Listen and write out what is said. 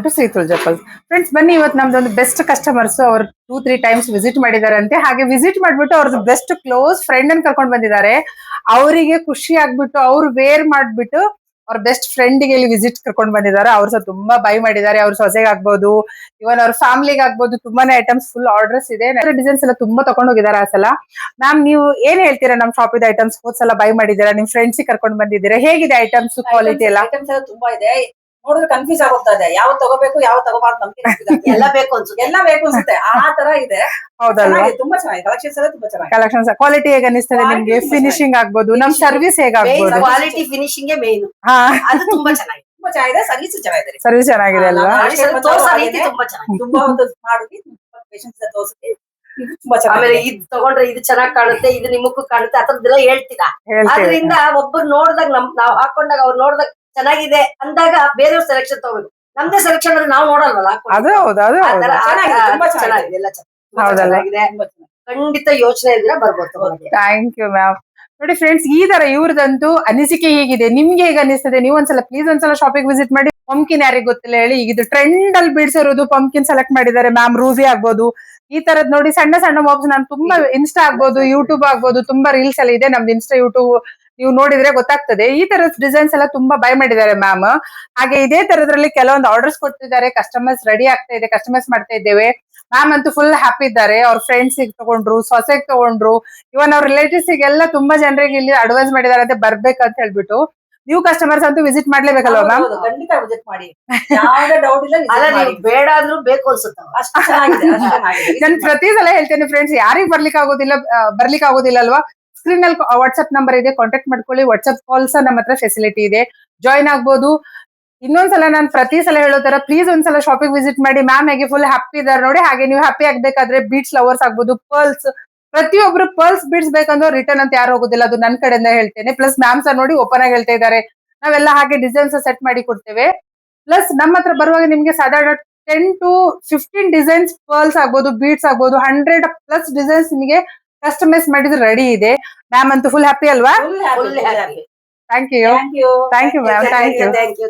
To Shri ತುಳಜಾಪಲ್. Friends ಬನ್ನಿ, ಇವತ್ತು ನಮ್ದೊಂದು ಬೆಸ್ಟ್ ಕಸ್ಟಮರ್ಸ್ ಅವ್ರು 2-3 ಟೈಮ್ಸ್ ವಿಸಿಟ್ ಮಾಡಿದಾರಂತೆ. ಹಾಗೆ ವಿಸಿಟ್ ಮಾಡ್ಬಿಟ್ಟು ಅವ್ರದ್ದು ಬೆಸ್ಟ್ ಕ್ಲೋಸ್ ಫ್ರೆಂಡ್ ಅನ್ನು ಕರ್ಕೊಂಡು ಬಂದಿದ್ದಾರೆ. ಅವರಿಗೆ ಖುಷಿ ಆಗ್ಬಿಟ್ಟು ಅವ್ರು ವೇರ್ ಮಾಡ್ಬಿಟ್ಟು ಅವ್ರ ಬೆಸ್ಟ್ ಫ್ರೆಂಡ್ಗೆ ಇಲ್ಲಿ ವಿಸಿಟ್ ಕರ್ಕೊಂಡು ಬಂದಿದ್ದಾರೆ. ಅವ್ರು ಸಹ ತುಂಬಾ ಬೈ ಮಾಡಿದ್ದಾರೆ. ಅವ್ರ ಸೊಸೆಗೆ ಆಗ್ಬೋದು, ಇವನ್ ಅವ್ರ ಫ್ಯಾಮಿಲಿಗೆ ಆಗ್ಬೋದು, ತುಂಬಾನೇ ಐಟಮ್ಸ್ ಫುಲ್ ಆರ್ಡರ್ಸ್ ಇದೆ. ಡಿಸೈನ್ಸ್ ಎಲ್ಲ ತುಂಬಾ ತಗೊಂಡು ಹೋಗಿದ್ದಾರೆ ಆ ಸಲ. ಮ್ಯಾಮ್, ನೀವು ಏನ್ ಹೇಳ್ತೀರಾ? ನಮ್ ಶಾಪ್ ಇದೆ ಐಟಮ್ಸ್ ಹೋದ್ ಸಲ ಬೈ ಮಾಡಿದ್ದೀರಾ, ನಿಮ್ ಫ್ರೆಂಡ್ಸ್ ಕರ್ಕೊಂಡು ಬಂದಿದ್ದೀರಾ, ಹೇಗಿದೆ ಐಟಮ್ಸ್ ಕ್ವಾಲಿಟಿ ಎಲ್ಲ? ಐಟಮ್ಸ್ ಎಲ್ಲ ತುಂಬಾ ಇದೆ. ನೋಡಿದ್ರೆ ಕನ್ಫ್ಯೂಸ್ ಆಗೋಗ್ತಾ ಇದೆ, ಯಾವ ತಗೋಬೇಕು ಯಾವ ತಗೋಬಾರ್ದು ನಮ್ಗೆ ಎಲ್ಲ ಬೇಕು ಅನ್ಸುತ್ತೆ ಆ ತರ ಇದೆ. ಹೌದಲ್ವಾ? ತುಂಬಾ ಚೆನ್ನಾಗಿದೆ ಕಲೆಕ್ಷನ್ಸ್ ಎಲ್ಲ ತುಂಬಾ ಚೆನ್ನಾಗಿದೆ. ಕಲೆಕ್ಷನ್ಸ್ ಕ್ವಾಲಿಟಿ ಹೇಗೆ ಅನಿಸ್ತದೆ ನಿಮ್ಗೆ? ಫಿನಿಶಿಂಗ್ ಆಗ್ಬೋದು, ನಮ್ ಸರ್ವಿಸ್ ಹೇಗಾಗ್ಬೋದು? ಕ್ವಾಲಿಟಿ ಫಿನಿಶಿಂಗ್ ಮೇನ್, ಅದು ತುಂಬಾ ಚೆನ್ನಾಗಿದೆ. ತುಂಬಾ ಚೆನ್ನಾಗಿದೆ. ಸರ್ವಿಸ್ ಚೆನ್ನಾಗಿದೆ. ಸರ್ವಿಸ್ ಚೆನ್ನಾಗಿದೆ ಅಲ್ವಾ? ತೋರ್ಸೋ ರೀತಿ ತುಂಬಾ ಚೆನ್ನಾಗಿದೆ. ತುಂಬಾ ಒಂದು ಮಾಡಿ ಪೇಷನ್ಸ್ ತೋರಿಸಿ ತುಂಬಾ ಆಮೇಲೆ ಚೆನ್ನಾಗಿದೆ. ಇದ್ ತಗೊಂಡ್ರೆ ಇದು ಚೆನ್ನಾಗ್ ಕಾಣುತ್ತೆ, ಇದು ನಿಮಕ್ಕೂ ಕಾಣುತ್ತೆ, ಅದ್ರದ್ದೆಲ್ಲ ಹೇಳ್ತೀರಾ. ಆದ್ರಿಂದ ಒಬ್ಬರು ನೋಡ್ದಾಗ ನಾವ್ ಹಾಕೊಂಡಾಗ ಅವ್ರು ನೋಡ್ದಾಗ ಚೆನ್ನಾಗಿದೆ ಅಂದಾಗ ಬೇರೆಯವ್ರ ಸೆಲೆಕ್ಷನ್ ತಗೋಬೇಕು. ನಮ್ದೇ ಸೆಲೆಕ್ಷನ್ ಅಂದ್ರೆ ನಾವು ನೋಡಲ್ವಲ್ಲ. ಅದು ಹೌದು, ಅದು ಹೌದು. ತುಂಬಾ ಚೆನ್ನಾಗಿದೆ, ಎಲ್ಲ ಚೆನ್ನಾಗಿದೆ. ಖಂಡಿತ ಯೋಚನೆ ಇದ್ರೆ ಬರ್ಬೋದು. Thank you ma'am. ನೋಡಿ ಫ್ರೆಂಡ್ಸ್, ಈ ತರ ಇವ್ರದಂತೂ ಅನಿಸಿಕೆ ಹೇಗಿದೆ, ನಿಮ್ಗೆ ಹೇಗೆ ಅನಿಸ್ತದೆ? ನೀವು ಒಂದ್ಸಲ ಪ್ಲೀಸ್ ಒಂದ್ಸಲ ಶಾಪಿಂಗ್ ವಿಸಿಟ್ ಮಾಡಿ. ಪಂಪ್ಕಿನ್ ಯಾರಿಗೆ ಗೊತ್ತಿಲ್ಲ ಹೇಳಿ, ಈಗ ಇದು ಟ್ರೆಂಡ್ ಅಲ್ಲಿ ಬಿಡಿಸಿರೋದು ಪಂಪ್ಕಿನ್ ಸೆಲೆಕ್ಟ್ ಮಾಡಿದ್ದಾರೆ ಮ್ಯಾಮ್. ರೂಬಿ ಆಗ್ಬೋದು, ಈ ತರದ್ ನೋಡಿ ಸಣ್ಣ ಸಣ್ಣ ಮಾಬ್ಸ್. ನಾನು ತುಂಬಾ ಇನ್ಸ್ಟಾ ಆಗ್ಬೋದು, ಯೂಟ್ಯೂಬ್ ಆಗ್ಬೋದು, ತುಂಬಾ ರೀಲ್ಸ್ ಎಲ್ಲ ಇದೆ ನಮ್ದು. ಇನ್ಸ್ಟಾ ಯೂಟ್ಯೂಬ್ ನೀವು ನೋಡಿದ್ರೆ ಗೊತ್ತಾಗ್ತದೆ. ಈ ತರದ ಡಿಸೈನ್ಸ್ ಎಲ್ಲ ತುಂಬಾ ಬೈ ಮಾಡಿದ್ದಾರೆ ಮ್ಯಾಮ್. ಹಾಗೆ ಇದೇ ತರದ್ರಲ್ಲಿ ಕೆಲವೊಂದು ಆರ್ಡರ್ಸ್ ಕೊಟ್ಟಿದ್ದಾರೆ. ಕಸ್ಟಮರ್ಸ್ ರೆಡಿ ಆಗ್ತಾ ಇದೆ, ಕಸ್ಟಮರ್ಸ್ ಮಾಡ್ತಾ ಇದ್ದೇವೆ. ಮ್ಯಾಮ್ ಅಂತೂ ಫುಲ್ ಹ್ಯಾಪಿ ಇದ್ದಾರೆ. ಅವ್ರ ಫ್ರೆಂಡ್ಸ್ ತಗೊಂಡ್ರು, ಸೊಸೆಗ್ ತಗೊಂಡ್ರು, ಇವನ್ ಅವ್ರ ರಿಲೇಟಿವ್ಸ್ ಗೆಲ್ಲ ತುಂಬಾ ಜನರಿಗೆ ಇಲ್ಲಿ ಅಡ್ವೈಸ್ ಮಾಡಿದಾರೆ ಅಂತ ಬರ್ಬೇಕಂತ ಹೇಳ್ಬಿಟ್ಟು. ನೀವು ಕಸ್ಟಮರ್ಸ್ ಅಂತೂ ವಿಸಿಟ್ ಮಾಡ್ಲೇಬೇಕಲ್ವಾ ಮ್ಯಾಮ್? ಖಂಡಿತ ವಿಸಿಟ್ ಮಾಡಿ, ಯಾವುದೇ ಡೌಟ್ ಇಲ್ಲ. ಅಲ್ಲ, ನೀವು ಬೇಡ ಅಂದ್ರೂ ಬೇಕು ಅನ್ಸುತ್ತ. ಅಷ್ಟು ಚೆನ್ನಾಗಿದೆ, ಅಷ್ಟು ಚೆನ್ನಾಗಿದೆ. ನಾನು ಪ್ರತಿ ಸಲ ಹೇಳ್ತೇನೆ ಫ್ರೆಂಡ್ಸ್, ಯಾರಿಗ್ ಬರ್ಲಿಕ್ಕೆ ಆಗೋದಿಲ್ಲ ಅಲ್ವಾ? ಸ್ಕ್ರೀನ್ ಅಲ್ಲಿ ವಾಟ್ಸ್ಆಪ್ ನಂಬರ್ ಇದೆ, ಕಾಂಟ್ಯಾಕ್ಟ್ ಮಾಡ್ಕೊಳ್ಳಿ. ವಾಟ್ಸ್ಆಪ್ ಕಾಲ್ಸ್ ನಮ್ಮ ಹತ್ರ ಫೆಸಿಲಿಟಿ ಇದೆ, ಜಾಯಿನ್ ಆಗ್ಬೋದು. ಇನ್ನೊಂದ್ಸಲ ನಾನು ಪ್ರತಿ ಸಲ ಹೇಳೋ ತರ ಪ್ಲೀಸ್ ಒಂದ್ಸಲ ಶಾಪಿಂಗ್ ವಿಸಿಟ್ ಮಾಡಿ. ಮ್ಯಾಮ್ ಹೇಗೆ ಫುಲ್ ಹ್ಯಾಪಿ ಇದಾರೆ ನೋಡಿ. ಹಾಗೆ ನೀವು ಹ್ಯಾಪಿ ಆಗ್ಬೇಕಾದ್ರೆ ಬೀಟ್ಸ್ ಲವರ್ಸ್ ಆಗ್ಬೋದು, ಪರ್ಲ್ಸ್, ಪ್ರತಿಯೊಬ್ರು ಪರ್ಲ್ಸ್ ಬೀಟ್ಸ್ ಬೇಕಂದ್ರೆ ರಿಟರ್ನ್ ಅಂತ ಯಾರು ಹೋಗೋದಿಲ್ಲ, ಅದು ನನ್ನ ಕಡೆಯಿಂದ ಹೇಳ್ತೇನೆ. ಪ್ಲಸ್ ಮ್ಯಾಮ್ ಸಹ ನೋಡಿ ಓಪನ್ ಆಗಿ ಹೇಳ್ತಾ ಇದ್ದಾರೆ, ನಾವೆಲ್ಲ ಹಾಗೆ ಡಿಸೈನ್ಸ್ ಸೆಟ್ ಮಾಡಿ ಕೊಡ್ತೇವೆ. ಪ್ಲಸ್ ನಮ್ಮ ಹತ್ರ ಬರುವಾಗ ನಿಮ್ಗೆ ಸಾಧಾರಣ 10 to 15 ಡಿಸೈನ್ಸ್, ಪರ್ಲ್ಸ್ ಆಗ್ಬೋದು, ಬೀಟ್ಸ್ ಆಗ್ಬೋದು, 100+ ಡಿಸೈನ್ಸ್ ನಿಮಗೆ ಕಸ್ಟಮೈಸ್ ಮಾಡಿದ್ರೆ ರೆಡಿ ಇದೆ. ಮ್ಯಾಮ್ ಅಂತೂ ಫುಲ್ ಹ್ಯಾಪಿ ಅಲ್ವಾ? Full happy. Thank you ma'am, thank you.